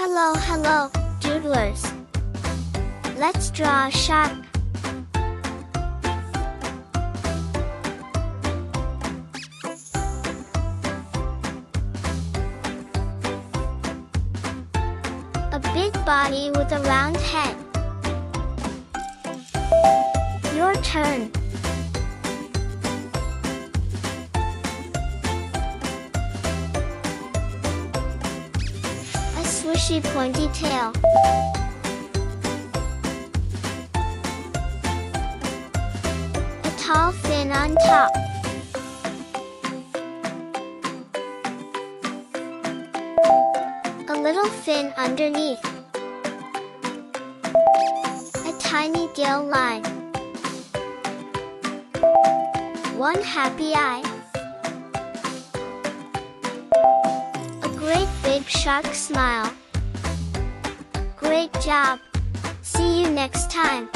Hello, doodlers. Let's draw a shark. A big body with a round head. Your turn. A swishy pointy tail. A tall fin on top. A little fin underneath. A tiny gill line. One happy eye. A great big shark smile. Great job! See you next time!